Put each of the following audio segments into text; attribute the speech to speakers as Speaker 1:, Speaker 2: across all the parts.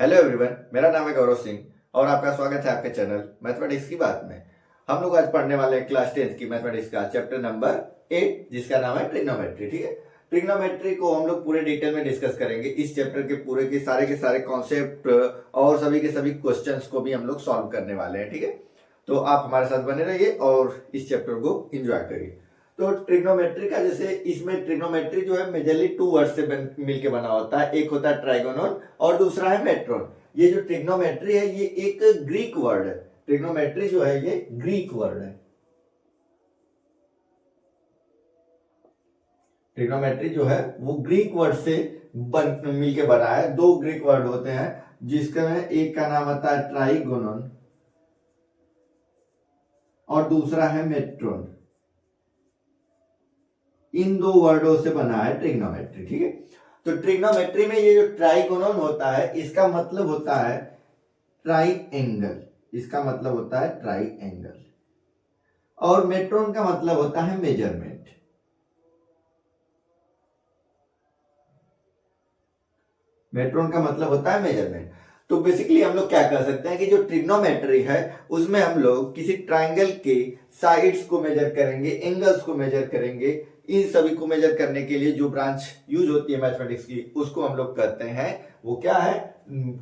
Speaker 1: Hello everyone, मेरा नाम है गौरव सिंह और आपका स्वागत है आपके चैनल मैथमेटिक्स की बात में। हम लोग आज पढ़ने वाले हैं क्लास 10th की मैथमेटिक्स का चैप्टर नंबर 8 जिसका नाम है ट्रिग्नोमेट्री। ठीक है, ट्रिग्नोमेट्री को हम लोग पूरे डिटेल में डिस्कस करेंगे। इस चैप्टर के सारे कॉन्सेप्ट और सभी के सभी क्वेश्चंस को भी हम लोग सॉल्व करने वाले हैं। ठीक है, तो आप हमारे साथ बने रहिए और इस चैप्टर को एंजॉय करिए। तो ट्रिग्नोमेट्री का जैसे इसमें ट्रिग्नोमेट्री जो है मेजरली टू वर्ड से मिलके बना होता है। एक होता है ट्राइगोनल और दूसरा है मेट्रोन। ये जो ट्रिग्नोमेट्री है ये एक ग्रीक वर्ड है। ट्रिग्नोमेट्री जो है ये ग्रीक वर्ड है। ट्रिग्नोमेट्री जो है वो ग्रीक वर्ड से मिलके बना है। दो ग्रीक वर्ड होते हैं जिसका एक का नाम आता है ट्राइगोनन और दूसरा है मेट्रोन। इन दो वर्डों से बना है ट्रिग्नोमेट्री। ठीक है, तो ट्रिग्नोमेट्री में ये जो ट्राइगोनल होता है इसका मतलब होता है ट्राइएंगल। इसका मतलब होता है ट्राइएंगल और मेट्रोन का मतलब होता है मेजरमेंट। मेट्रोन का मतलब होता है मेजरमेंट। तो बेसिकली हम लोग क्या कर सकते हैं कि जो ट्रिग्नोमेट्री है उसमें हम लोग किसी ट्राइंगल के साइड्स को मेजर करेंगे, एंगल्स को मेजर करेंगे। इन सभी को मेजर करने के लिए जो ब्रांच यूज होती है मैथमेटिक्स की उसको हम लोग कहते हैं, वो क्या है,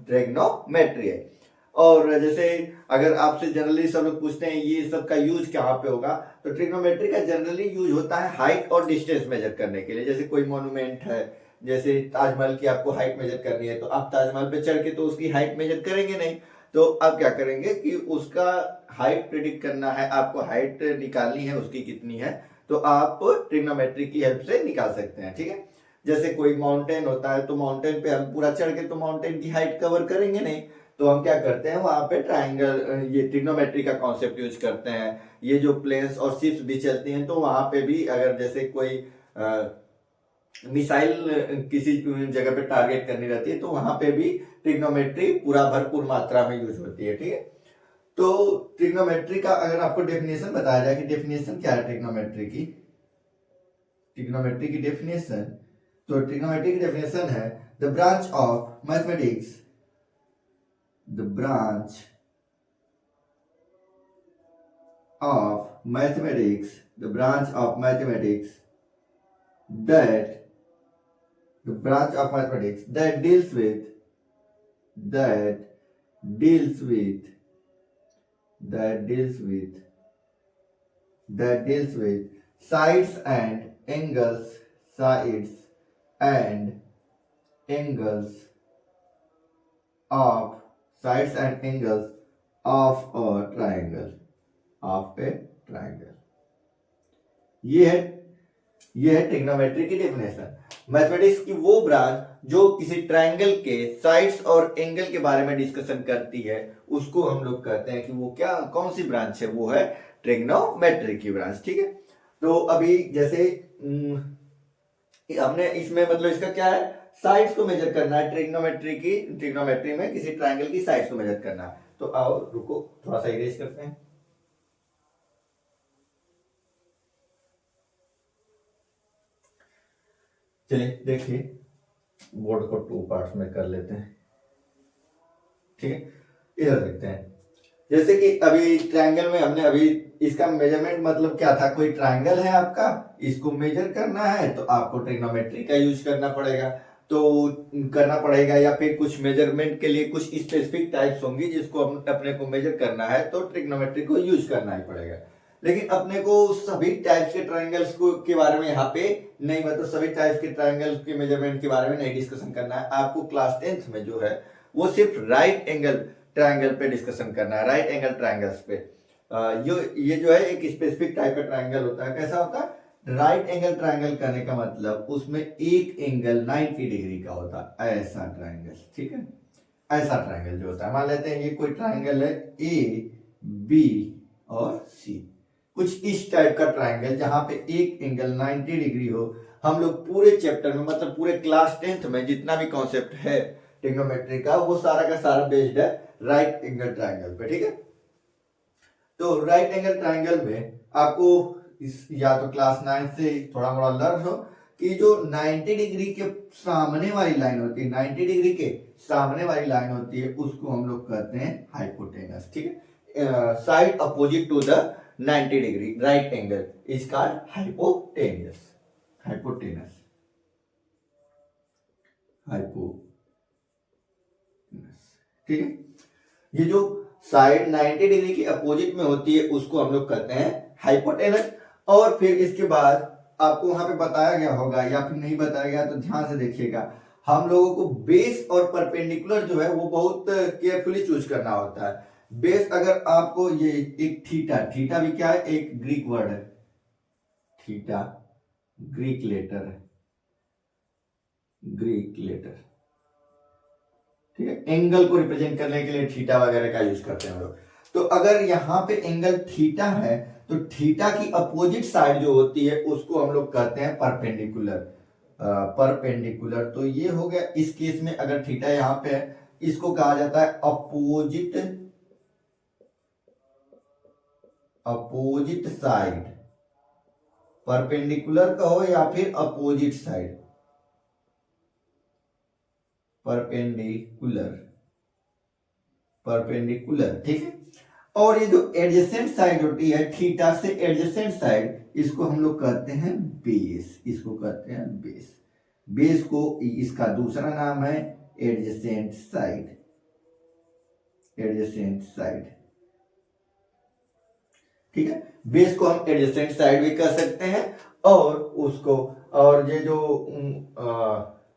Speaker 1: ट्रिग्नोमेट्री है। और जैसे अगर आपसे जनरली सब लोग पूछते हैं ये सब का यूज कहाँ पे होगा, तो ट्रिग्नोमेट्री का जनरली यूज होता है हाइट और डिस्टेंस मेजर करने के लिए। जैसे कोई मॉन्यूमेंट है, जैसे ताजमहल की आपको हाइट मेजर करनी है, तो आप ताजमहल पे चढ़ के तो उसकी हाइट मेजर करेंगे नहीं। तो आप क्या करेंगे कि उसका हाइट प्रिडिक्ट करना है, आपको हाइट निकालनी है उसकी कितनी है, तो आप ट्रिग्नोमेट्री की हेल्प से निकाल सकते हैं। ठीक है, जैसे कोई माउंटेन होता है तो माउंटेन पे हम पूरा चढ़ के तो माउंटेन की हाइट कवर करेंगे नहीं, तो हम क्या करते हैं वहां पे ट्राइंगल, ये ट्रिग्नोमेट्री का कॉन्सेप्ट यूज करते हैं। ये जो प्लेन्स और शिप्स भी चलती हैं तो वहां पे भी अगर जैसे कोई मिसाइल किसी जगह पे टारगेट करनी रहती है तो वहां पे भी ट्रिग्नोमेट्री पूरा भरपूर मात्रा में यूज होती है। ठीक है, तो ट्रिग्नोमेट्री का अगर आपको डेफिनेशन बताया जाए कि डेफिनेशन क्या है ट्रिग्नोमेट्री की, ट्रिग्नोमेट्री की डेफिनेशन, तो ट्रिग्नोमेट्री की डेफिनेशन है the branch of mathematics, the branch of mathematics, the branch of mathematics that the branch of mathematics that deals with that deals with that deals with that deals with sides and angles, sides and angles of sides and angles of a triangle, of A triangle. ये है trigonometry की definition. Mathematics की वो branch जो किसी triangle के sides और angle के बारे में डिस्कशन करती है उसको हम लोग कहते हैं कि वो क्या, कौन सी ब्रांच है, वो है ट्रिग्नोमेट्री की ब्रांच। ठीक है, तो अभी जैसे हमने इसमें मतलब इसका क्या है, साइड्स को मेजर करना है। ट्रिग्नोमेट्री में किसी ट्राइंगल की साइड्स को मेजर करना है। तो आओ रुको थोड़ा सा इरेज करते हैं। चलिए देखिए, बोर्ड को टू पार्ट्स में कर लेते हैं। ठीक है, इधर देखते हैं। जैसे कि अभी ट्रायंगल में हमने अभी इसका मेजरमेंट मतलब क्या था, कोई ट्रायंगल है आपका, इसको मेजर करना है तो आपको ट्रिग्नोमेट्री का यूज करना पड़ेगा। या फिर कुछ मेजरमेंट के लिए कुछ स्पेसिफिक टाइप्स होंगी जिसको हम अपने को मेजर करना है तो ट्रिग्नोमेट्री को यूज करना ही पड़ेगा। लेकिन अपने को सभी टाइप्स के ट्रायंगल्स को के बारे में यहाँ पे नहीं, मतलब सभी टाइप्स के ट्रायंगल के मेजरमेंट के बारे में नहीं डिस्कशन करना है। आपको क्लास 10th में जो है वो सिर्फ राइट एंगल ट्रायंगल पे डिस्कशन करना है, राइट एंगल ट्रायंगल्स पे। ये जो है एक स्पेसिफिक टाइप का ट्रायंगल होता है। कैसा होता है, राइट एंगल ट्रायंगल करने का मतलब उसमें एक एंगल 90 डिग्री का होता है, ऐसा ट्रायंगल। ठीक है, ऐसा ट्रायंगल जो होता है, मान लेते हैं ये कोई ट्रायंगल है ए बी और सी, कुछ इस टाइप का ट्रायंगल जहां पे एक एंगल 90 डिग्री हो। हम लोग पूरे चैप्टर में मतलब पूरे क्लास 10th में जितना भी कॉन्सेप्ट है ट्रिग्नोमेट्री का वो सारा का सारा बेस्ड है राइट एंगल ट्रायंगल पे। ठीक है, तो राइट एंगल ट्रायंगल में आपको इस या तो क्लास 9 से थोड़ा मोड़ा लर्न हो कि जो 90 डिग्री के सामने वाली लाइन होती है, 90 डिग्री के सामने वाली लाइन होती है, उसको हम लोग कहते हैं हाइपोटेनस। ठीक है, side opposite to the 90 degree right angle is called hypotenuse. Hypotenuse, hypotenuse. ठीक है, ये जो साइड 90 डिग्री के अपोजिट में होती है उसको हम लोग कहते हैं हाइपोटेनस। और फिर इसके बाद आपको वहां पे बताया गया होगा या फिर नहीं बताया गया तो ध्यान से देखिएगा, हम लोगों को बेस और परपेंडिकुलर जो है वो बहुत केयरफुली चूज करना होता है। बेस अगर आपको ये एक थीटा, थीटा भी क्या है, एक ग्रीक वर्ड है, थीटा ग्रीक लेटर है, ग्रीक लेटर। ठीक है, एंगल को रिप्रेजेंट करने के लिए थीटा वगैरह का यूज करते हैं हम लोग। तो अगर यहाँ पे एंगल थीटा है तो थीटा की अपोजिट साइड जो होती है उसको हम लोग कहते हैं परपेंडिकुलर। परपेंडिकुलर तो ये हो गया इस केस में, अगर थीटा यहाँ पे है इसको कहा जाता है अपोजिट, अपोजिट साइड। परपेंडिकुलर कहो या फिर अपोजिट साइड, परपेंडिकुलर, परपेंडिकुलर। ठीक है, और ये जो एडजेसेंट साइड होती है थीटा से एडजेसेंट साइड, इसको हम लोग कहते हैं बेस, इसको कहते हैं बेस। बेस को इसका दूसरा नाम है एडजेसेंट साइड, एडजेसेंट साइड। ठीक है, बेस को हम एडजेसेंट साइड भी कह सकते हैं, और उसको, और ये जो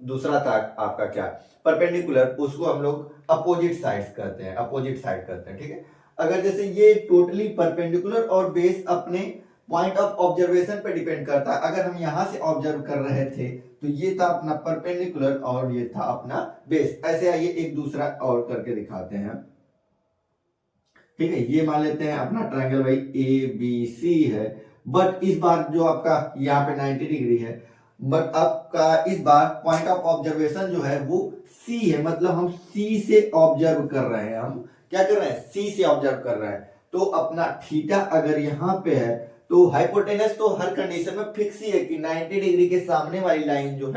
Speaker 1: दूसरा था आपका क्या परपेंडिकुलर, उसको हम लोग अपोजिट साइड्स कहते हैं, अपोजिट साइड कहते हैं। ठीक है, अगर जैसे ये टोटली परपेंडिकुलर और बेस अपने पॉइंट ऑफ ऑब्जर्वेशन पे डिपेंड करता है। अगर हम यहां से ऑब्जर्व कर रहे थे तो ये था अपना परपेंडिकुलर और ये था अपना बेस। ऐसे आइए एक दूसरा और करके दिखाते हैं। ठीक है, ये मान लेते हैं अपना ट्रायंगल भाई ए बी सी है, बट इस बार जो आपका यहाँ पे 90 डिग्री है, बट आपका इस बार पॉइंट ऑफ ऑब्जर्वेशन जो है वो सी है, मतलब हम सी से ऑब्जर्व कर रहे हैं। हम क्या कर रहे हैं, सी से ऑब्जर्व कर रहे हैं। तो अपना थीटा अगर यहाँ पे है तो हाइपोटेनस तो हर कंडीशन में फिक्स ही है कि 90 डिग्री के सामने वाली लाइन जो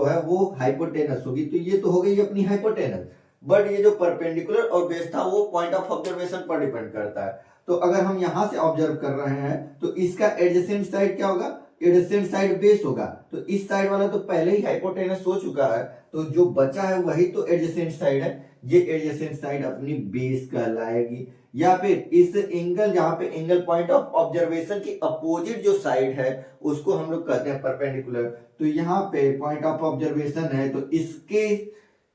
Speaker 1: है वो हाइपोटेनस होगी। तो ये तो हो गई अपनी हाइपोटेनस, बट ये जो परपेंडिकुलर और बेस था वो पॉइंट ऑफ ऑब्जर्वेशन पर डिपेंड करता है। तो अगर हम यहां से ऑब्जर्व कर रहे हैं तो इसका एडजेसेंट साइड क्या होगा, एडजेसेंट साइड बेस होगा। तो इस साइड वाला तो पहले ही हाइपोटेनस हो चुका है, तो जो बचा है वही तो एडजेसेंट साइड है। ये एडजेसेंट साइड अपनी बेस कहलाएगी। या फिर इस एंगल, जहां पे एंगल पॉइंट ऑफ ऑब्जर्वेशन की अपोजिट जो साइड है उसको हम लोग कहते हैं परपेंडिकुलर। तो यहाँ पे पॉइंट ऑफ ऑब्जर्वेशन है तो इसके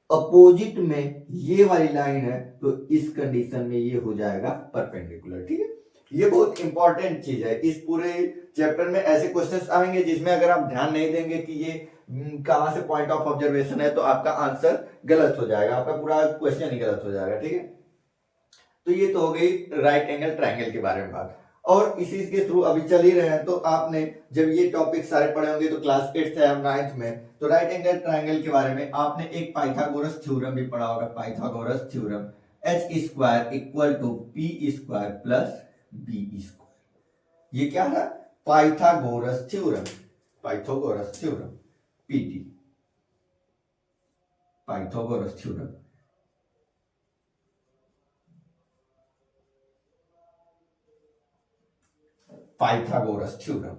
Speaker 1: अपोजिट में ये वाली लाइन है, तो इस कंडीशन में ये हो जाएगा परपेंडिकुलर। ठीक है, ये बहुत इंपॉर्टेंट चीज है। इस पूरे चैप्टर में ऐसे क्वेश्चंस आएंगे जिसमें अगर आप ध्यान नहीं देंगे कि ये कहां से पॉइंट ऑफ ऑब्जर्वेशन है तो आपका आंसर गलत हो जाएगा, आपका पूरा क्वेश्चन ही गलत हो जाएगा। ठीक है, तो ये तो हो गई राइट एंगल ट्रायंगल के बारे में बात। और इसी के थ्रू अभी चल ही रहे हैं, तो आपने जब ये टॉपिक सारे पढ़े होंगे तो क्लास 8th या 9th में, तो राइट एंगल ट्रायंगल के बारे में आपने एक पाइथागोरस थ्योरम भी पढ़ा होगा। Pythagoras theorem, h square equal to p square plus b square. ये क्या है, Pythagoras theorem, Pythagoras theorem, PT, Pythagoras theorem. Pythagoras theorem,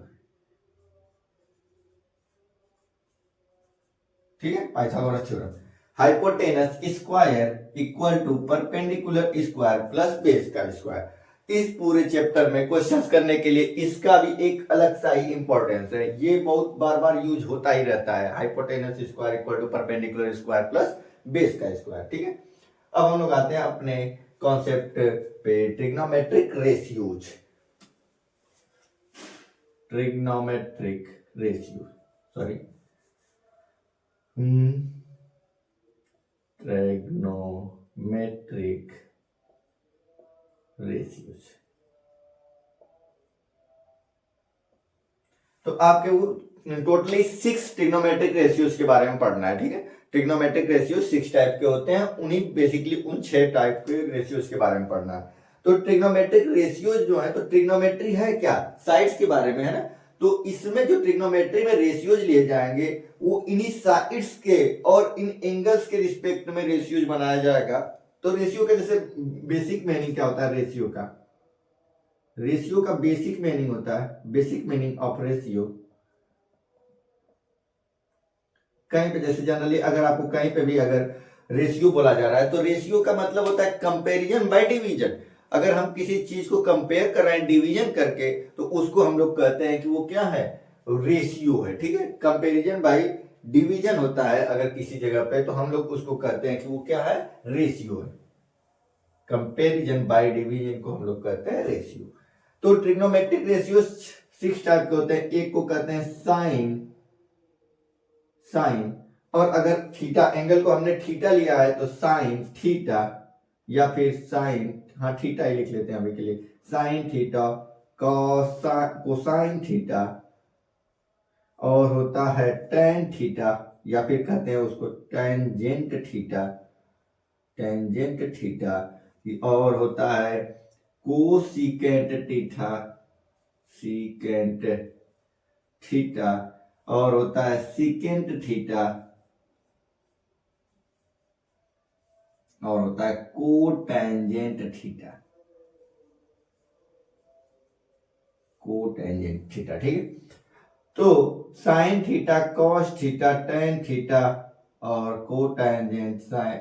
Speaker 1: ठीक है, Pythagoras theorem. Hypotenuse square equal to perpendicular square plus base का square. इस पूरे chapter में questions करने के लिए इसका भी एक अलग सा ही इंपॉर्टेंस है, ये बहुत बार बार यूज होता ही रहता है। Hypotenuse square equal to perpendicular square plus base का स्क्वायर। ठीक है, अब हम लोग आते हैं अपने कॉन्सेप्ट पे, trigonometric ratios. Trigonometric ratio, sorry, trigonometric ratios. तो आपके वो टोटली 6 ट्रिग्नोमेट्रिक रेशियोज के बारे में पढ़ना है। ठीक है, ट्रिग्नोमेट्रिक रेशियो 6 टाइप के होते हैं, उन्हीं बेसिकली उन 6 टाइप के रेशियोज के बारे में पढ़ना है। तो ट्रिग्नोमेट्रिक रेशियोज जो है, तो ट्रिग्नोमेट्री है क्या, साइड्स के बारे में है ना। तो इसमें जो ट्रिग्नोमेट्री में रेशियोज लिए जाएंगे वो इन्हीं साइड्स के और इन एंगल्स के रिस्पेक्ट में रेशियोज बनाया जाएगा। तो रेशियो का जैसे बेसिक मीनिंग क्या होता है, रेशियो का बेसिक मीनिंग होता है, बेसिक मीनिंग ऑफ रेशियो, कहीं पे जैसे जनरली अगर आपको कहीं पे भी अगर रेशियो बोला जा रहा है तो रेशियो का मतलब होता है कंपैरिजन बाय डिवीजन। अगर हम किसी चीज को कंपेयर कर रहे हैं डिवीजन करके तो उसको हम लोग कहते हैं कि वो क्या है, रेशियो है। ठीक है, कंपैरिजन बाय डिवीजन होता है अगर किसी जगह पे, तो हम लोग उसको कहते हैं कि वो क्या है, रेशियो है। कंपैरिजन बाय डिवीजन को हम लोग कहते हैं रेशियो। तो ट्रिग्नोमेट्रिक रेशियो 6 टाइप के होते हैं। एक को कहते हैं साइन, और अगर थीटा एंगल को हमने थीटा लिया है तो साइन थीटा, या फिर साइन, हाँ थीटा ही लिख लेते हैं अभी के लिए, साइन थीटा, कोसाइन थीटा, और होता है टेन थीटा, या फिर कहते हैं उसको टेंजेंट थीटा, और होता है कोसिकेंट थीटा, और होता है सिकेंट थीटा, और होता है कोटेंजेंट थीटा। ठीक है। तो sine theta, cos theta, tan theta और कोटेंजेंट साइन,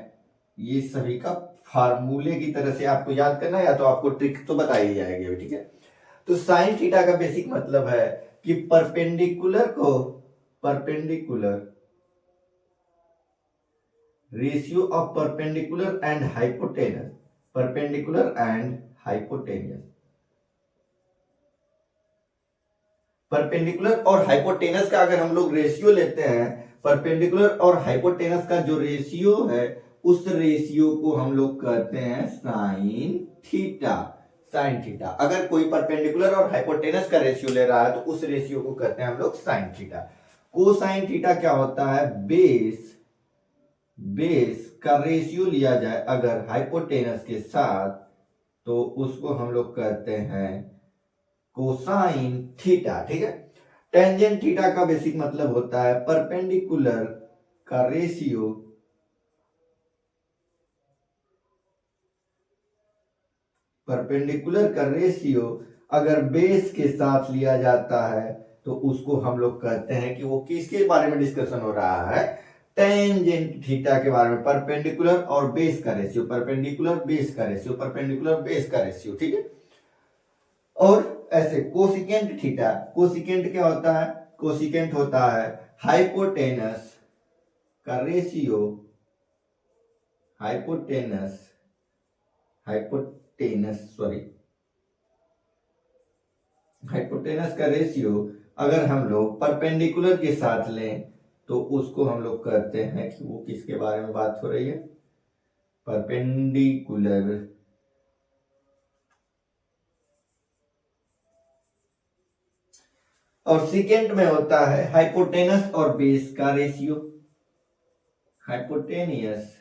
Speaker 1: ये सभी का फार्मूले की तरह से आपको याद करना है, या तो आपको ट्रिक तो बताई जाएगी अभी। ठीक है, तो साइन थीटा का बेसिक मतलब है कि perpendicular ratio of perpendicular and hypotenuse, perpendicular और हाइपोटेनस का अगर हम लोग रेशियो लेते हैं, परपेंडिकुलर और हाइपोटेनस का जो रेशियो है उस रेशियो को हम लोग कहते हैं साइन थीटा। अगर कोई परपेंडिकुलर और हाइपोटेनस का रेशियो ले रहा है तो उस रेशियो को कहते हैं हम लोग साइन थीटा। कोसाइन थीटा क्या होता है, बेस का रेशियो लिया जाए अगर हाइपोटेनस के साथ तो उसको हम लोग कहते हैं कोसाइन थीटा। ठीक है, टेंजेंट थीटा का बेसिक मतलब होता है परपेंडिकुलर का रेशियो अगर बेस के साथ लिया जाता है तो उसको हम लोग कहते हैं कि वो किसके बारे में डिस्कशन हो रहा है, टेंजेंट थीटा के बारे में। परपेंडिकुलर और बेस का रेशियो, ठीक है। और ऐसे कोसिकेंट थीटा, कोसिकेंट क्या होता है, कोसिकेंट होता है हाइपोटेनस का रेशियो, हाइपोटेनस का रेशियो अगर हम लोग परपेंडिकुलर के साथ लें तो उसको हम लोग कहते हैं कि वो किसके बारे में बात हो रही है, परपेंडिकुलर और सेकेंड में होता है हाइपोटेनस और बेस का रेशियो, हाइपोटेनियस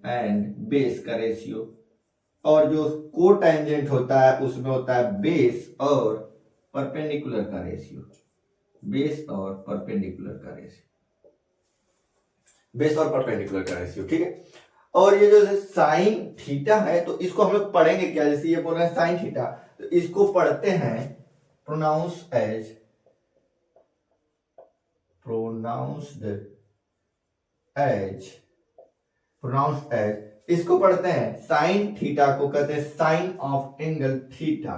Speaker 1: एंड बेस का रेशियो। और जो कोटेंजेंट होता है उसमें होता है बेस और परपेंडिकुलर का रेशियो, ठीक है। और ये जो साइन थीटा है तो इसको हम लोग पढ़ेंगे क्या, जैसे ये बोल रहे हैं साइन थीटा, तो इसको पढ़ते हैं प्रोनाउंस्ड एज, इसको पढ़ते हैं साइन थीटा को कहते हैं साइन ऑफ एंगल थीटा,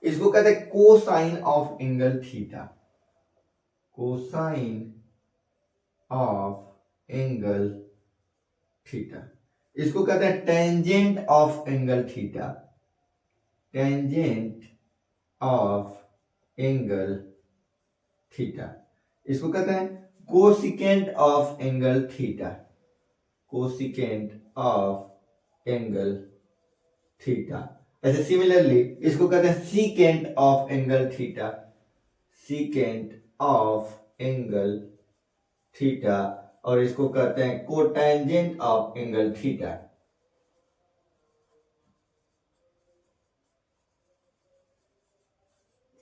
Speaker 1: इसको कहते हैं कोसाइन ऑफ एंगल थीटा, इसको कहते हैं टेंजेंट ऑफ एंगल थीटा, इसको कहते हैं कोसिकेंट ऑफ एंगल थीटा, ऐसे सिमिलरली इसको कहते हैं सीकेंट ऑफ एंगल थीटा, और इसको कहते हैं कोटेंजेंट ऑफ एंगल थीटा।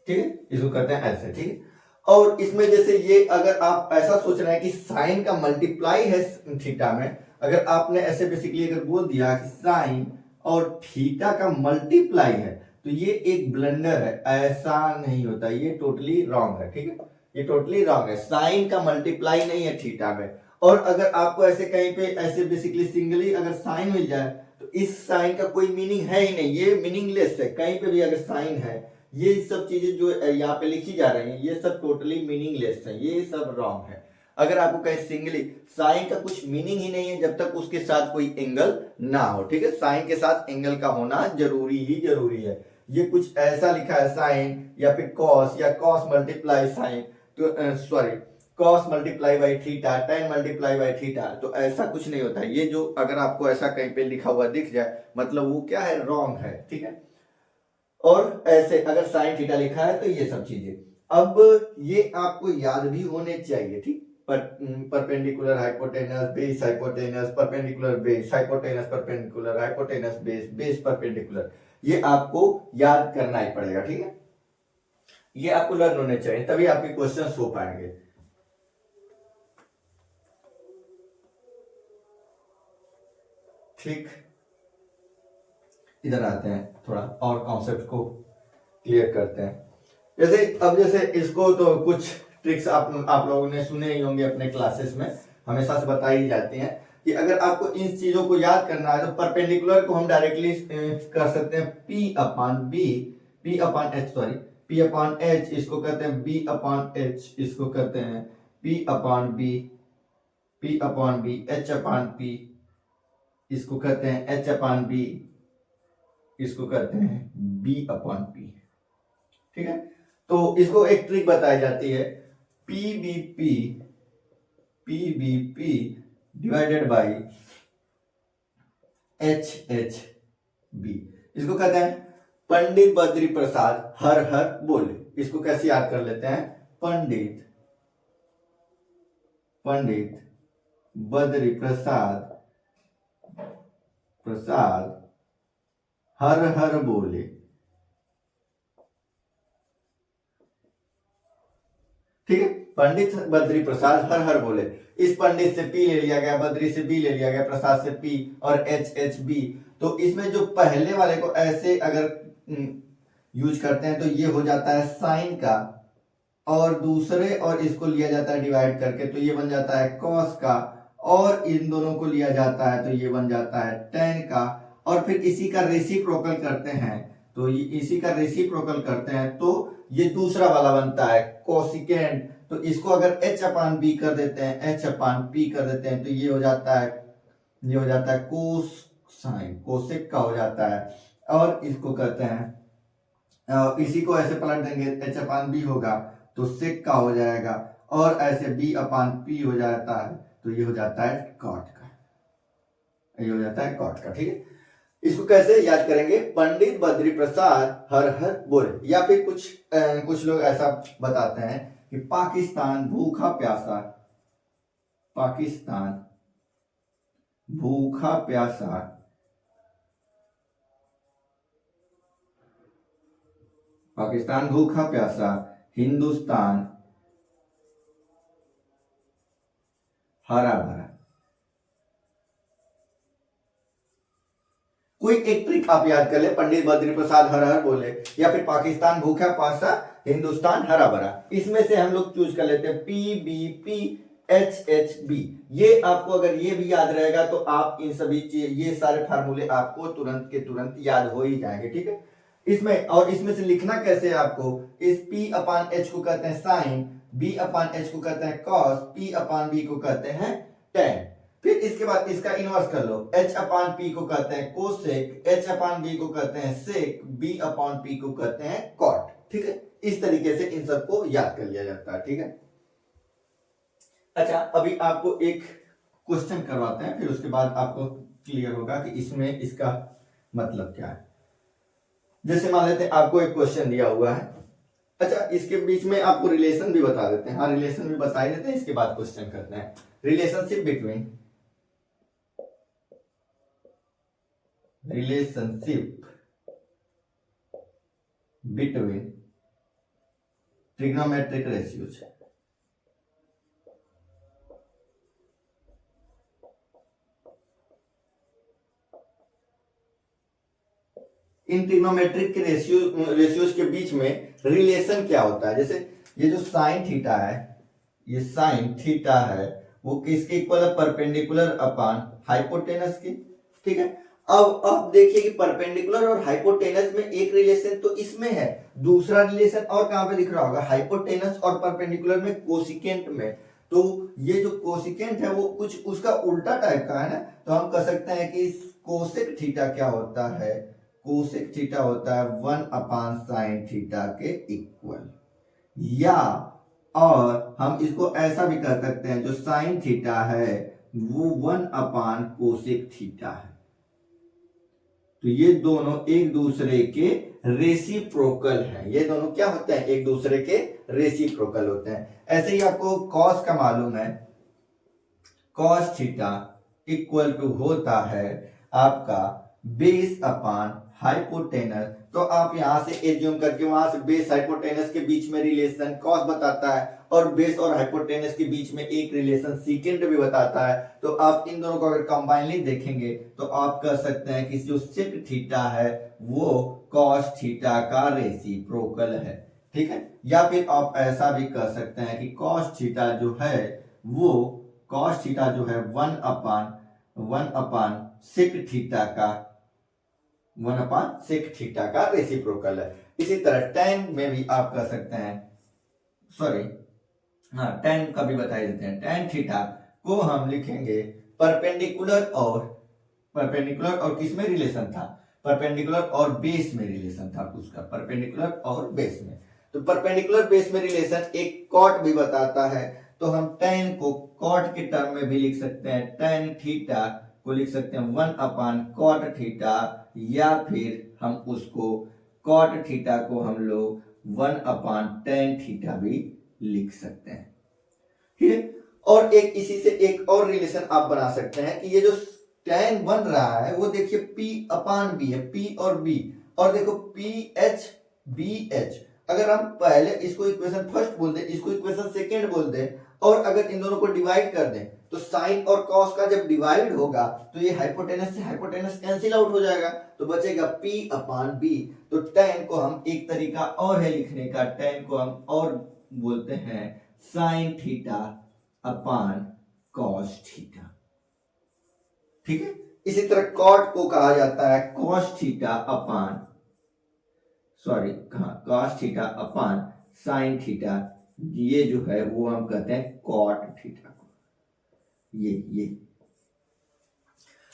Speaker 1: ठीक है, इसको कहते हैं ऐसे। ठीक है, और इसमें जैसे ये अगर आप ऐसा सोच रहे हैं कि साइन का मल्टीप्लाई है थीटा में, अगर आपने ऐसे बेसिकली अगर बोल दिया कि साइन और थीटा का मल्टीप्लाई है, तो ये एक ब्लंडर है, ऐसा नहीं होता, ये टोटली रॉन्ग है। ठीक है, ये टोटली रॉन्ग है, साइन का मल्टीप्लाई नहीं है थीटा में। और अगर आपको ऐसे कहीं पे ऐसे बेसिकली सिंगली अगर साइन मिल जाए तो इस साइन का कोई मीनिंग है ही नहीं, ये मीनिंगलेस है। कहीं पे भी अगर साइन है, ये सब चीजें जो यहाँ पे लिखी जा रही हैं, ये सब टोटली मीनिंगलेस है, ये सब रॉन्ग है। अगर आपको कहीं सिंगली साइन का कुछ मीनिंग ही नहीं है जब तक उसके साथ कोई एंगल ना हो। ठीक है, साइन के साथ एंगल का होना जरूरी ही जरूरी है। ये कुछ ऐसा लिखा है साइन या फिर कॉस या कॉस मल्टीप्लाई साइन, तो sorry cos multiply by theta, ten multiply by theta, तो ऐसा कुछ नहीं होता। ये जो अगर आपको ऐसा कहीं पे लिखा हुआ दिख जाए मतलब वो क्या है, रॉन्ग है। ठीक है, और ऐसे अगर साइन थीटा लिखा है तो ये सब चीजें अब ये आपको याद भी होने चाहिए। ठीक, perpendicular hypotenuse, base hypotenuse, perpendicular base, hypotenuse perpendicular, hypotenuse base, base perpendicular, ये आपको याद करना ही पड़ेगा। ठीक है, ये आपको लर्न होने चाहिए, तभी आपके क्वेश्चन हो पाएंगे। ठीक, इधर आते हैं, थोड़ा और कॉन्सेप्ट को क्लियर करते हैं। जैसे अब जैसे इसको तो कुछ ट्रिक्स आप लोगों ने सुने ही होंगे अपने क्लासेस में, हमेशा से बताई जाती हैं कि अगर आपको इन चीजों को याद करना है तो परपेंडिकुलर को हम डायरेक्टली कर सकते हैं P upon b, P upon h, sorry P upon h, इसको कहते हैं B अपॉन एच, इसको कहते हैं P upon b, P upon b, H upon P, इसको कहते हैं H अपॉन बी, इसको कहते हैं B अपॉन P। ठीक है, तो इसको एक ट्रिक बताई जाती है, PBP डिवाइडेड बाई HHB, इसको कहते हैं पंडित बद्री प्रसाद हर हर बोले। इसको कैसे याद कर लेते हैं, पंडित बद्री प्रसाद हर हर बोले। ठीक है, पंडित बद्री प्रसाद हर हर बोले, इस पंडित से P ले लिया गया, बद्री से B ले लिया गया, प्रसाद से P और HHB। तो इसमें जो पहले वाले को ऐसे अगर यूज करते हैं तो ये हो जाता है साइन का, और दूसरे और इसको लिया जाता है डिवाइड करके तो ये बन जाता है कॉस का, और इन दोनों को लिया जाता है तो ये बन जाता है टेन का, और फिर इसी का रेसिप्रोकल करते हैं तो ये इसी का रेसिप्रोकल करते हैं तो ये दूसरा वाला बनता है कोसिकेंट। तो इसको अगर h अपान बी कर देते हैं, h अपान पी कर देते हैं तो ये हो जाता है कोस साइन, कोसेक का हो जाता है। और इसको कहते हैं इसी को ऐसे पलट देंगे, h अपान बी होगा तो सेक का हो जाएगा, और ऐसे b अपान पी हो जाता है तो ये हो जाता है कॉट का, ये हो जाता है कॉट का। ठीक है, इसको कैसे याद करेंगे, पंडित बद्री प्रसाद हर हर बोले। या फिर कुछ लोग ऐसा बताते हैं कि पाकिस्तान भूखा प्यासा हिंदुस्तान हरा भरा। कोई एक ट्रिक आप याद कर ले, पंडित बद्री प्रसाद हर हर बोले या फिर पाकिस्तान भूखा प्यासा हिंदुस्तान हरा भरा, इसमें से हम लोग चूज कर लेते हैं PBP HHB। ये आपको अगर ये भी याद रहेगा तो आप इन सभी ये सारे फार्मूले आपको तुरंत के तुरंत याद हो ही जाएंगे। ठीक है, इसमें से लिखना कैसे है आपको, इस P अपान H को कहते हैं साइन, B अपान H को कहते हैं कॉस, P अपान B को कहते हैं टेन। फिर इसके बाद इसका इनवर्स कर लो, H अपान P को कहते हैं कोसेक, H अपान B को कहते हैं सेक, B अपान P को कहते हैं कॉट। ठीक है, इस तरीके से इन सबको याद कर लिया जाता है। ठीक है, अच्छा अभी आपको एक क्वेश्चन करवाते हैं, फिर उसके बाद आपको क्लियर होगा कि इसमें इसका मतलब क्या है। जैसे मान लेते हैं आपको एक क्वेश्चन दिया हुआ है अच्छा, इसके बीच में आपको रिलेशन भी बता देते हैं। हाँ, रिलेशन भी बता ही देते हैं, इसके बाद क्वेश्चन करते हैं। Relationship between trigonometric ratios. इन ट्रिग्नोमेट्रिक के रेशियोज के बीच में रिलेशन क्या होता है? जैसे ये जो साइन थीटा है, ये साइन थीटा है, वो किसके इक्वल है? परपेंडिकुलर अपान हाइपोटेनस के। ठीक है, अब आप देखिए कि परपेंडिकुलर और हाइपोटेनस में एक रिलेशन तो इसमें है, दूसरा रिलेशन और कहां पे दिख रहा होगा? हाइपोटेनस और परपेंडिकुलर में कोसिकेंट में। तो ये जो कोसिकेंट है वो कुछ उसका उल्टा टाइप का है ना, तो हम कह सकते हैं कि कोसेक थीटा क्या होता है? कोसेक थीटा होता है 1/sin थीटा के इक्वल। या और हम इसको ऐसा भी कह सकते हैं, जो साइन थीटा है वो 1/कोसेक थीटा है। तो ये दोनों एक दूसरे के रेसिप्रोकल है। ये दोनों क्या होते हैं? एक दूसरे के रेसिप्रोकल होते हैं। ऐसे ही आपको कॉस का मालूम है, कॉस थीटा इक्वल टू होता है आपका बेस अपान हाइपोटेनस। तो आप यहां से एज्यूम करके वहां से बेस हाइपोटेनस के बीच में रिलेशन कॉस बताता है, और बेस और हाइपोटेनस के बीच में एक रिलेशन सीकेंट भी बताता है। तो आप इन दोनों को अगर कंबाइनली देखेंगे तो आप कह सकते हैं कि जो सेक थीटा है वो कॉस थीटा का रेसिप्रोकल है। ठीक है, या फिर आप ऐसा भी कह सकते हैं कि कॉस थीटा जो है वो कॉस थीटा जो है 1/1 सेक थीटा का 1/सेक थीटा का रेसिप्रोकल है। इसी तरह tan में भी आप कह सकते हैं, सॉरी हाँ, tan का भी बता देते हैं। tan थीटा को हम लिखेंगे परपेंडिकुलर और किस में रिलेशन था? परपेंडिकुलर और बेस में रिलेशन था उसका, परपेंडिकुलर और बेस में। तो परपेंडिकुलर बेस में रिलेशन एक कॉट भी बताता है, तो हम tan को कॉट के टर्म में भी लिख सकते हैं। tan थीटा को लिख सकते हैं 1/कॉट थीटा, या फिर हम उसको कॉट थीटा को हम लोग 1/tan थीटा भी लिख सकते हैं। ठीक है, और एक इसी से एक और रिलेशन आप बना सकते हैं कि ये जो tan बन रहा है वो देखिए P/B है, P और B, और देखो PH BH। अगर हम पहले इसको इक्वेशन फर्स्ट बोल दें, इसको इक्वेशन सेकेंड बोल दें, और अगर इन दोनों को डिवाइड कर दें, तो साइन और कॉस का जब डिवाइड होगा तो ये हाइपोटेनस से हाइपोटेनस कैंसिल आउट हो जाएगा, तो बचेगा P/B। तो tan को हम एक तरीका और है लिखने का, tan को हम और बोलते हैं sine theta upon cos theta. ठीक है, इसी तरह कॉट को कहा जाता है cos theta upon cos theta upon sine theta. ये जो है वो हम कहते हैं कॉट थीटा को। ये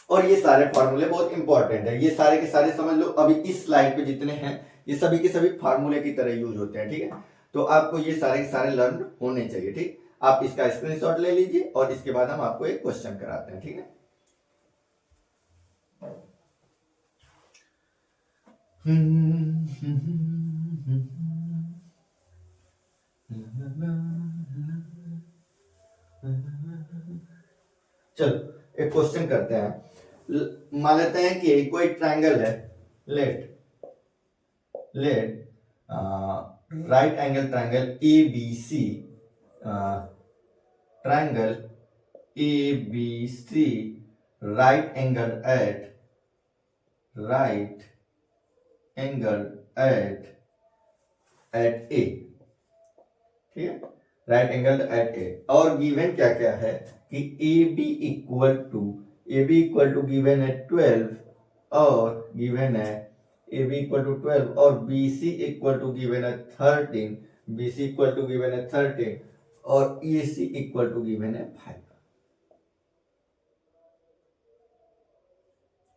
Speaker 1: और ये सारे फॉर्मूले बहुत इंपॉर्टेंट है, ये सारे के सारे समझ लो, अभी इस स्लाइड पे जितने हैं ये सभी के सभी फार्मूले की तरह यूज होते हैं। ठीक है, तो आपको ये सारे के सारे लर्न होने चाहिए। ठीक, आप इसका स्क्रीनशॉट ले लीजिए और इसके बाद हम आपको एक क्वेश्चन कराते हैं। ठीक है, चलो एक क्वेश्चन करते हैं। मान लेते हैं कि कोई ट्रायंगल है, let right angle triangle ABC, triangle ABC right angle at A। ठीक है, राइट एंगल एट ए, और गिवन क्या क्या है कि AB इक्वल टू गिवन है 12, और गिवन है AB इक्वल टू 12, और BC इक्वल टू गिवन है 13, BC इक्वल टू गिवन है 13, और AC इक्वल टू गिवन है 5।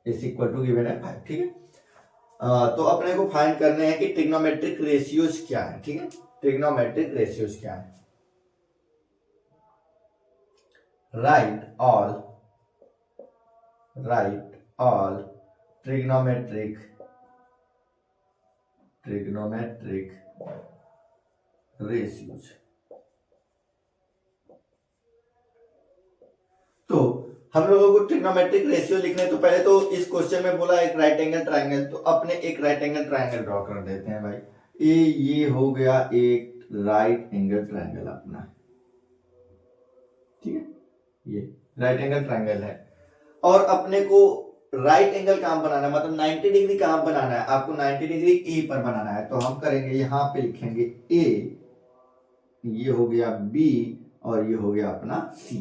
Speaker 1: AC इक्वल टू गिवन है 5। ठीक है, तो अपने को फाइंड करने हैं कि ट्रिग्नोमेट्रिक रेशियोज क्या है। ठीक है, ट्रिग्नोमेट्रिक रेशियोज क्या है? write all trigonometric ratios. तो हम लोगों को ट्रिग्नोमेट्रिक रेशियो लिखने तो पहले तो इस क्वेश्चन में बोला एक राइट एंगल ट्राइंगल, तो अपने एक राइट एंगल ट्राइंगल ड्रॉ कर देते हैं भाई। ये हो गया एक राइट एंगल ट्राइंगल अपना, ठीक है, ये राइट एंगल ट्राइंगल है। और अपने को राइट एंगल कहां बनाना है, मतलब 90 डिग्री कहां बनाना है, आपको 90 डिग्री ए पर बनाना है। तो हम करेंगे यहां पे लिखेंगे ए, ये हो गया बी और ये हो गया अपना सी।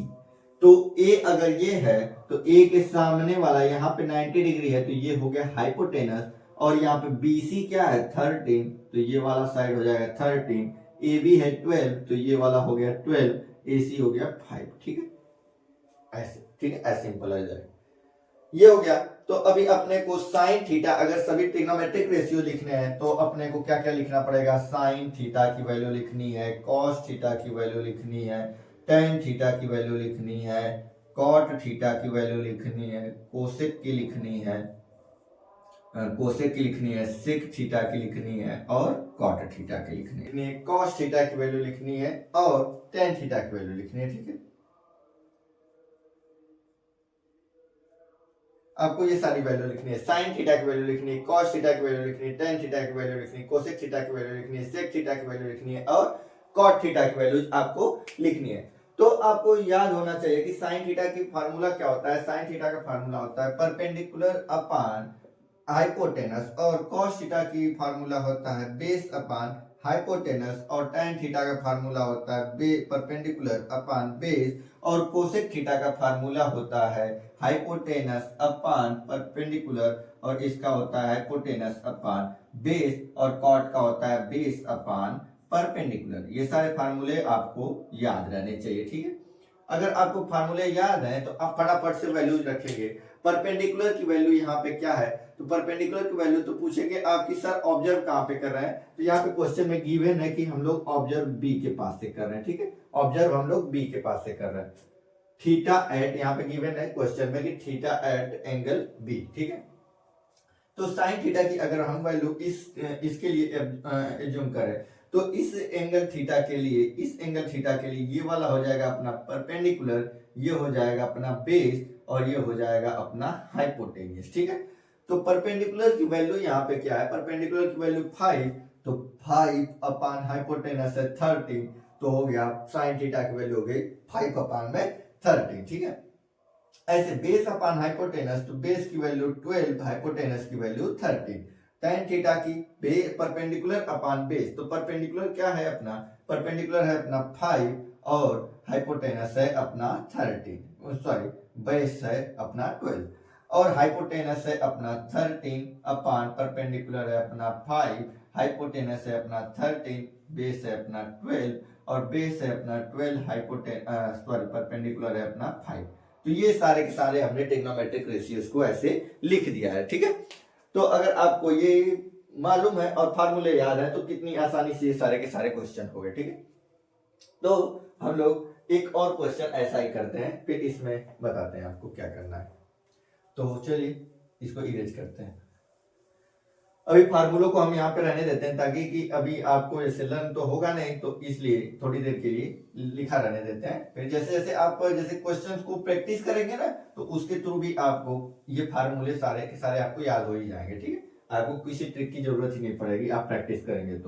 Speaker 1: तो ए अगर ये है तो ए के सामने वाला यहाँ पे 90 डिग्री है, तो ये हो गया हाइपोटेनस। और यहाँ पे बीसी क्या है 13, तो ये वाला साइड हो जाएगा 13। ए बी है 12, तो ये वाला हो गया 12। ए सी हो गया 5, ठीक है ऐसे, ठीक है ऐसे सिंपल आ जाएगा। ये हो गया। तो अभी अपने को साइन थीटा, अगर सभी ट्रिग्नोमेट्रिक रेशियो लिखने हैं तो अपने को क्या क्या लिखना पड़ेगा, साइन थीटा की वैल्यू लिखनी है, कॉस थीटा की वैल्यू लिखनी है, टेन थीटा की वैल्यू लिखनी है, कॉट थीटा की वैल्यू लिखनी है, कोसेक की लिखनी है, कोसेक की लिखनी है, सेक थीटा की लिखनी है और कॉट थीटा की लिखनी है, कॉस थीटा की वैल्यू लिखनी है और टेन थीटा की वैल्यू लिखनी है, ठीक है। आपको ये सारी वैल्यू लिखनी है, साइन थीटा की वैल्यू लिखनी है, कॉस थीटा की वैल्यू लिखनी है, टेन थीटा की वैल्यू लिखनी है, कोसेक थीटा की वैल्यू लिखनी है, सेक थीटा की वैल्यू लिखनी है और कॉट थीटा की वैल्यू आपको लिखनी है। तो आपको याद होना चाहिए कि साइन थीटा की फार्मूला क्या होता है। साइन थीटा का फार्मूला होता है परपेंडिकुलर अपॉन हाइपोटेनस, और कॉस थीटा की फार्मूला होता है बेस अपॉन हाइपोटेनस, और tan थीटा का फार्मूला होता है परपेंडिकुलर अपॉन बेस, और कोसेक थीटा का फार्मूला होता है हाइपोटेनस अपॉन परपेंडिकुलर, और इसका होता है हाइपोटेनस अपॉन बेस, और कॉट का होता है बेस अपॉन परपेंडिकुलर। ये सारे फार्मूले आपको याद रहने चाहिए, ठीक है। अगर आपको फार्मूले याद है तो आप फटाफट से वैल्यूज रखेंगे। परपेंडिकुलर की वैल्यू यहाँ पे क्या है, तो परपेंडिकुलर की वैल्यू तो पूछेंगे आपकी सर ऑब्जर्व कहाँ पे कर रहे हैं, तो यहाँ पे क्वेश्चन में गिवन है कि हम लोग ऑब्जर्व बी के पास से कर रहे हैं, ठीक है। ऑब्जर्व हम लोग बी के पास से कर रहे हैं। थीटा एट, यहाँ पे गिवन है क्वेश्चन में कि थीटा एट एंगल बी, ठीक है। तो साइन थीटा की अगर हम वैल्यू इसके लिए एज्यूम करें तो इस एंगल थीटा के लिए, इस एंगल थीटा के लिए ये वाला हो जाएगा अपना परपेंडिकुलर, ये हो जाएगा अपना बेस और ये हो जाएगा अपना हाइपोटेन्यूस, ठीक है। तो परपेंडिकुलर की वैल्यू यहाँ पे क्या है, परपेंडिकुलर की वैल्यू 5, तो 5 अपॉन हाइपोटेनस है 13, तो हो गया साइन थीटा की वैल्यू हो गई 5 अपॉन में 13, ठीक है। ऐसे बेस अपॉन हाइपोटेनस, तो बेस की वैल्यू 12, हाइपोटेनस की वैल्यू 13। tan थीटा की परपेंडिकुलर अपॉन बेस, तो परपेंडिकुलर क्या है अपना, परपेंडिकुलर है अपना 5 और हाइपोटेनस है अपना 13, सॉरी बेस है अपना 12, और हाइपोटेनस है अपना 13 अपॉन परपेंडिकुलर है अपना 5, हाइपोटेनस है अपना 13, बेस है अपना 12 और बेस है अपना 12, हाइपोटेनस सॉरी परपेंडिकुलर है अपना 5। तो ये सारे के सारे हमने ट्रिग्नोमेट्रिक रेशियोज को ऐसे लिख दिया है, ठीक है। तो अगर आपको ये मालूम है और फार्मूले याद है तो कितनी आसानी से ये सारे के सारे क्वेश्चन हो गए, ठीक है। तो हम लोग एक और क्वेश्चन ऐसा ही करते हैं, फिर इसमें बताते हैं आपको क्या करना है। तो चलिए इसको इरेज करते हैं। अभी फार्मूलों को हम यहाँ पे रहने देते हैं ताकि कि अभी आपको जैसे लर्न तो होगा नहीं, तो इसलिए थोड़ी देर के लिए लिखा रहने देते हैं। फिर जैसे जैसे आप जैसे क्वेश्चंस को प्रैक्टिस करेंगे ना, तो उसके थ्रू भी आपको ये फार्मूले सारे के सारे आपको याद हो ही जाएंगे, ठीक है। आपको किसी ट्रिक की जरूरत ही नहीं पड़ेगी, आप प्रैक्टिस करेंगे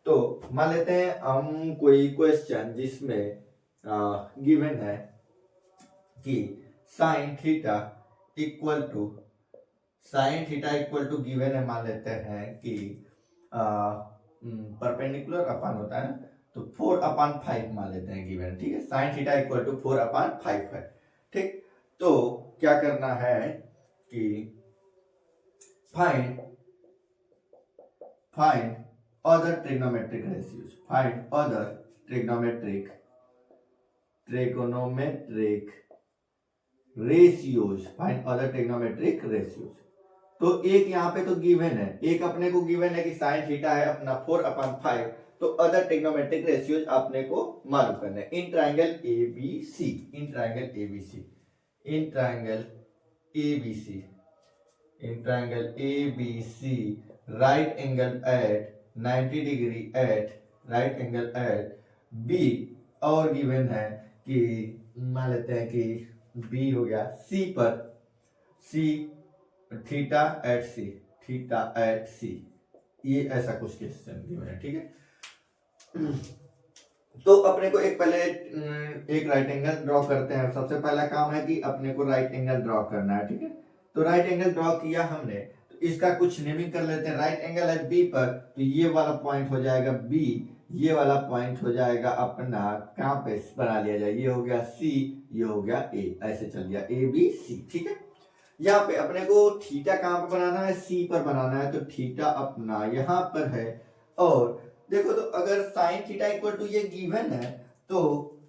Speaker 1: तो मान लेते हैं हम कोई क्वेश्चन जिसमें गिवन है कि sine theta equal to, sine theta equal to given है, मान लेते हैं कि परपेंडिकुलर अपॉन होता है ना, तो 4/5 मान लेते हैं गिवन, ठीक है। साइन थीटा इक्वल टू 4/5 है, ठीक। तो क्या करना है कि find other trigonometric ratios, find other trigonometric ratios, find other trigonometric ratios. तो एक यहाँ पे तो गिवन है, एक अपने को गिवन है कि साइन थीटा है अपना 4/5, तो अदर ट्रिग्नोमेट्रिक रेशियोज अपने को मालूम करना है। In triangle ABC, in triangle ABC, in triangle ABC, in triangle ABC right angle at 90 degree at right angle at b, और गिवन है कि मान लेते हैं कि बी हो गया सी पर, सी थीटा एट सी, थीटा एट सी, ये ऐसा कुछ क्वेश्चन गिवन है, ठीक है। तो अपने को एक पहले एक राइट एंगल ड्रॉ करते हैं। सबसे पहला काम है कि अपने को राइट एंगल ड्रॉ करना है, ठीक है। तो राइट एंगल ड्रॉ किया हमने, तो इसका कुछ नेमिंग कर लेते हैं। राइट एंगल है बी पर, तो ये वाला पॉइंट हो जाएगा बी, ये वाला पॉइंट हो जाएगा अपना, कहां पे बना लिया जाए, ये हो गया सी, ये हो गया ए, ऐसे चल गया ए बी सी, ठीक है। यहाँ पे अपने को थीटा कहां पे बनाना है, सी पर बनाना है, तो थीटा अपना यहां पर है। और देखो तो अगर साइन थीटा इक्वल टू ये गिवन है, तो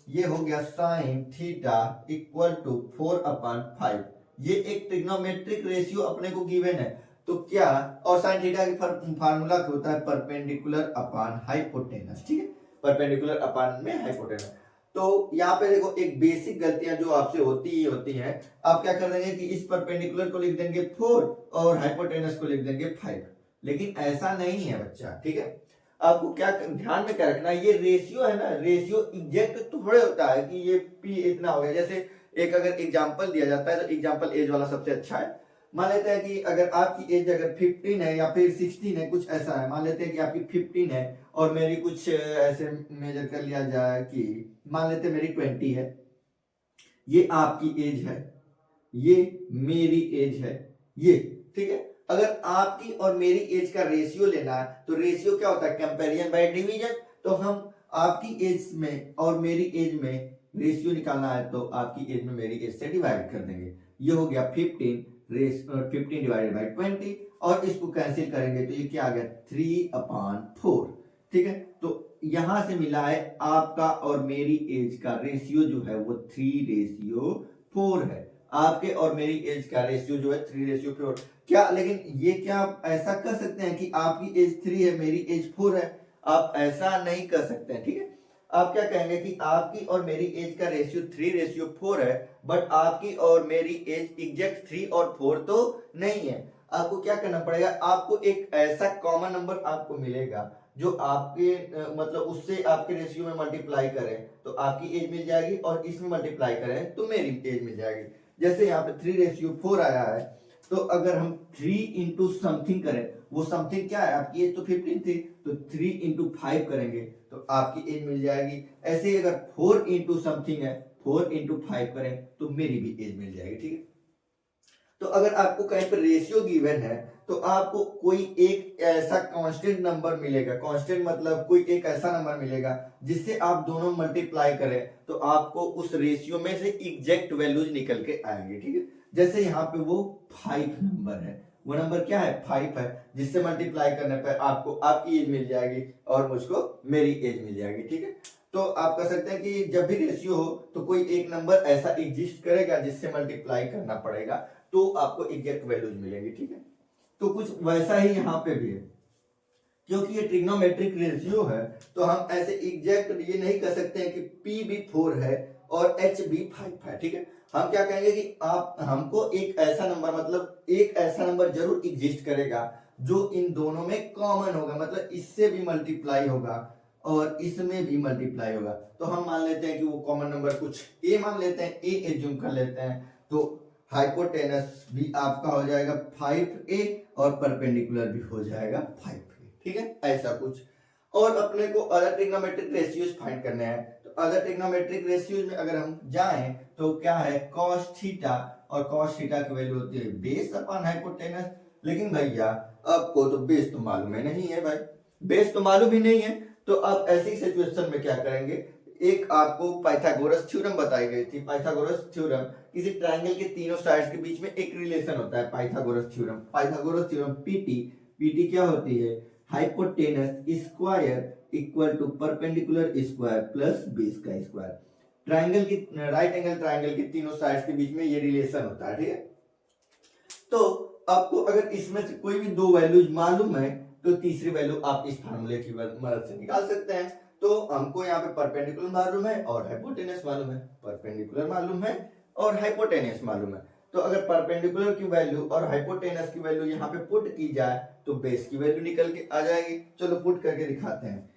Speaker 1: ये हो गया साइन थीटा इक्वल टू 4/5, ये एक ट्रिग्नोमेट्रिक रेशियो अपने को गिवन है। तो क्या, और साइन थीटा की फार्मूला क्या होता है, परपेंडिकुलर अपॉन हाइपोटेनस, ठीक है, परपेंडिकुलर अपॉन में हाइपोटेनस। तो यहाँ पे देखो एक बेसिक गलतियां जो आपसे होती ही होती हैं, आप क्या कर देंगे कि इस परपेंडिकुलर को लिख देंगे 4 और हाइपोटेनस को लिख देंगे 5, लेकिन ऐसा नहीं है बच्चा, ठीक है। आपको क्या ध्यान में क्या रखना है, ये रेशियो है ना, रेशियो एग्जैक्ट तो थोड़े होता है कि ये पी इतना हो गया। जैसे एक अगर एग्जांपल दिया जाता है, तो एग्जांपल एज वाला सबसे अच्छा है। मान लेते हैं कि अगर आपकी एज अगर 15 है या फिर 16 है, कुछ ऐसा है, मान लेते हैं कि आपकी 15 है और मेरी कुछ ऐसे मेजर कर लिया जाए कि मान लेते हैं मेरी 20 है, ये आपकी एज है, ये मेरी एज है, ये, ठीक है। अगर आपकी और मेरी एज का रेशियो लेना है, तो रेशियो क्या होता है, कंपैरिजन बाय डिवीजन। तो हम आपकी एज में और मेरी एज में रेशियो निकालना है, तो आपकी एज में मेरी एज से डिवाइड कर देंगे, ये हो गया 15 डिवाइडेड बाय 20, और इसको कैंसिल करेंगे तो ये क्या आ गया 3/4, ठीक है। तो यहां से मिला है आपका और मेरी एज का रेशियो जो है वो 3:4 है। आपके और मेरी एज का रेशियो जो है 3:4। क्या, लेकिन ये क्या आप ऐसा कर सकते हैं कि आपकी एज 3 है, मेरी एज 4 है? आप ऐसा नहीं कर सकते हैं, ठीक है। आप क्या कहेंगे कि आपकी और मेरी एज का रेशियो 3:4 है, बट आपकी और मेरी एज एग्जैक्ट 3 और 4 तो नहीं है। आपको क्या करना पड़ेगा, आपको एक ऐसा कॉमन नंबर आपको मिलेगा जो आपके मतलब उससे आपके रेशियो में मल्टीप्लाई करें तो आपकी एज मिल जाएगी, और इसमें मल्टीप्लाई करें तो मेरी एज मिल जाएगी। जैसे यहाँ पे 3:4 आया है, तो अगर हम 3 इंटू समथिंग करें, वो समथिंग क्या है, आपकी एज तो 15 थी, तो 3 इंटू 5 करेंगे तो आपकी एज मिल जाएगी। ऐसे ही अगर 4 इंटू समथिंग है, 4 इंटू 5 करें तो मेरी भी एज मिल जाएगी, ठीक है। तो अगर आपको कहीं पर रेशियो गिवन है, तो आपको कोई एक ऐसा कांस्टेंट नंबर मिलेगा, कांस्टेंट मतलब कोई एक ऐसा नंबर मिलेगा जिससे आप दोनों मल्टीप्लाई करें तो आपको उस रेशियो में से एग्जैक्ट वैल्यूज निकल के आएंगे, ठीक है। जैसे यहाँ पे वो 5 नंबर है, वो नंबर क्या है 5 है, जिससे मल्टीप्लाई करने पर आपको आपकी एज मिल जाएगी और मुझको मेरी एज मिल जाएगी, ठीक है। तो आप कह सकते हैं कि जब भी रेशियो हो तो कोई एक नंबर ऐसा एग्जिस्ट करेगा जिससे मल्टीप्लाई करना पड़ेगा, तो आपको एग्जैक्ट वैल्यूज मिलेंगी, ठीक है। तो कुछ वैसा ही यहाँ पे भी है, क्योंकि ये ट्रिग्नोमेट्रिक रेशियो है, तो हम ऐसे एग्जैक्ट ये नहीं कर सकते हैं कि P भी 4 है और H भी 5 है, ठीक है। हम क्या कहेंगे कि आप हमको एक ऐसा नंबर, मतलब एक ऐसा नंबर जरूर एग्जिस्ट करेगा जो इन दोनों में कॉमन होगा, मतलब इससे भी मल्टीप्लाई होगा और इसमें भी मल्टीप्लाई होगा। तो हम मान लेते हैं कि वो कॉमन नंबर कुछ ए मान लेते हैं, ए एज्यूम कर लेते हैं, तो हाइपोटेनस भी आपका हो जाएगा 5a और परपेंडिकुलर भी हो जाएगा 5a, ठीक है, ऐसा कुछ। और अपने को अदर ट्रिग्नोमेट्रिक रेशियोज फाइंड करने हैं, तो अदर ट्रिग्नोमेट्रिक रेशियोज में अगर हम जाएं तो क्या है cos थीटा, और cos थीटा की वैल्यू होती है बेस अपॉन हाइपोटेनस। लेकिन भैया आपको तो बेस तो मालूम ही नहीं है भाई, बेस तो मालूम ही नहीं है, तो आप ऐसी सिचुएशन में क्या करेंगे, एक आपको पाइथागोरस थ्योरम बताई गई थी। पाइथागोरस थ्योरम, किसी ट्रायंगल के तीनों साइड्स के बीच में एक रिलेशन होता है, Pythagoras theorem. Pythagoras theorem PT, PT क्या होती है, hypotenuse square equal to perpendicular square plus base का स्क्वायर। ट्रायंगल की, राइट एंगल ट्रायंगल के तीनों साइड्स के बीच में ये रिलेशन होता है, ठीक है। तो आपको अगर इसमें से कोई भी दो वैल्यूज मालूम है, तो तीसरी वैल्यू आप इस फार्मूले की मदद से निकाल सकते हैं। तो हमको यहाँ पे परपेंडिकुलर मालूम है और हाइपोटेनस मालूम है, परपेंडिकुलर मालूम है और हाइपोटेनस मालूम है। तो अगर परपेंडिकुलर की वैल्यू और हाइपोटेनस की वैल्यू यहाँ पे पुट की जाए तो बेस की वैल्यू निकल के आ जाएगी। चलो पुट करके दिखाते हैं।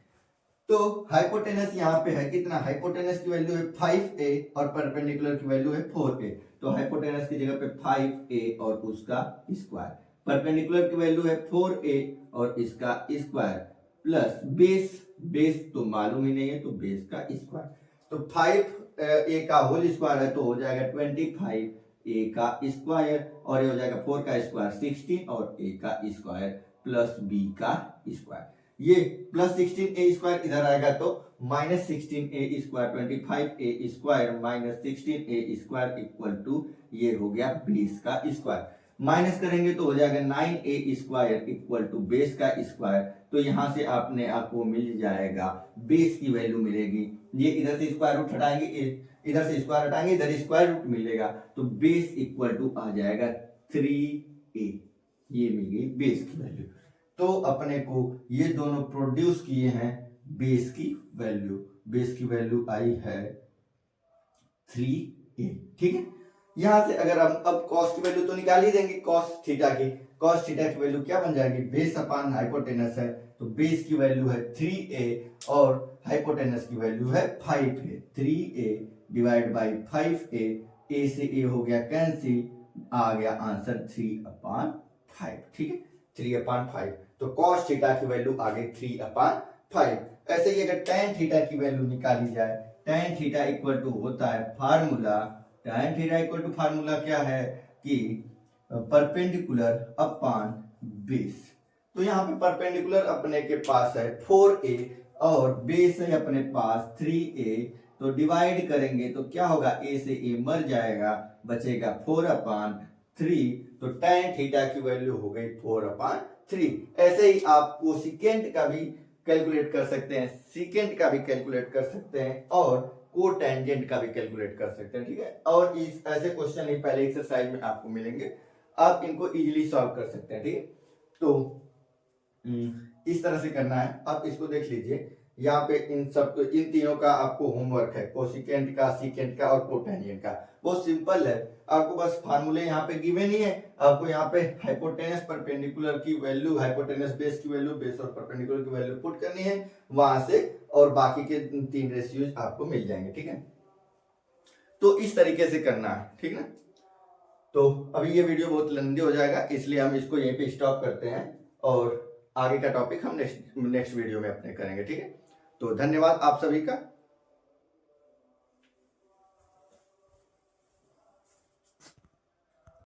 Speaker 1: तो हाइपोटेनस यहाँ पे है कितना, हाइपोटेनस की वैल्यू है 5a और परपेंडिकुलर की वैल्यू है 4a। तो हाइपोटेनस की जगह पे 5a और उसका स्क्वायर, परपेंडिकुलर की वैल्यू है 4a और इसका स्क्वायर प्लस बेस, बेस तो मालूम ही नहीं है तो बेस का स्क्वायर। तो 5a का होल स्क्वायर है तो हो जाएगा 25a का स्क्वायर और ये हो जाएगा 4 का स्क्वायर 16 और a का स्क्वायर प्लस b का स्क्वायर। ये प्लस 16a स्क्वायर इधर आएगा तो minus 16a square 25a square minus 16a square equal to ये हो गया बेस का स्क्वायर। माइनस करेंगे तो हो जाएगा 9a square equal to base का स्क्वायर। तो यहां से आपको मिल जाएगा बेस की वैल्यू मिलेगी, ये इधर से स्क्वायर रूट हटाएंगे, इधर से स्क्वायर हटाएंगे, इधर स्क्वायर रूट मिलेगा तो बेस इक्वल टू आ जाएगा 3a, ये मिल गई बेस की वैल्यू। तो अपने को ये दोनों प्रोड्यूस किए हैं बेस की वैल्यू, बेस की वैल्यू आई है 3a, ठीक है। यहां से अगर हम अब कॉस की वैल्यू तो निकाल ही देंगे, कॉस थीटा की, कॉस थीटा की वैल्यू क्या बन जाएगी, बेस अपान हाइपोटेनस है तो बेस की वैल्यू है 3a और हाइपोटेनस की वैल्यू है 5a, 3a divide by 5a, a से a हो गया कैंसिल, आ गया आंसर 3/5, ठीक है 3/5। तो cos थीटा की वैल्यू आ गई 3/5। ऐसे ही अगर tan थीटा की वैल्यू निकाली जाए, tan थीटा इक्वल टू होता है formula, tan theta equal to formula क्या है कि परपेंडिकुलर अपान बेस। तो यहाँ पे परपेंडिकुलर अपने के पास है 4a और बेस है अपने पास 3a, तो डिवाइड करेंगे तो क्या होगा, a से a मर जाएगा, बचेगा 4/3। तो tan थीटा की वैल्यू हो गई 4/3। ऐसे ही आप कोसिकेंट का भी कैलकुलेट कर सकते हैं, सीकेंट का भी कैलकुलेट कर सकते हैं और कोटेंजेंट का भी कैलकुलेट कर सकते हैं, ठीक है। और इस ऐसे क्वेश्चन ही पहले एक्सरसाइज में आपको मिलेंगे, आप इनको इजीली सॉल्व कर सकते हैं, ठीक है। तो इस तरह से करना है, आप इसको देख लीजिए। यहाँ पे इन तीनों का आपको होमवर्क है, कोसिकेंट का, सीकेंट का और कोटेंजेंट का। बहुत सिंपल है, आपको बस फार्मूले यहाँ पे गिवन ही है, आपको यहाँ पे हाइपोटेनस परपेंडिकुलर की वैल्यू, हाइपोटेनस बेस की वैल्यू, बेस और परपेंडिकुलर की वैल्यू पुट करनी है वहां से, और बाकी के 3 रेशियोज आपको मिल जाएंगे, ठीक है। तो इस तरीके से करना है, ठीक है ना। तो अभी ये वीडियो बहुत लंबी हो जाएगा, इसलिए हम इसको यहीं पे स्टॉप करते हैं और आगे का टॉपिक हम नेक्स्ट वीडियो में अपने करेंगे, ठीक है। तो धन्यवाद आप सभी का।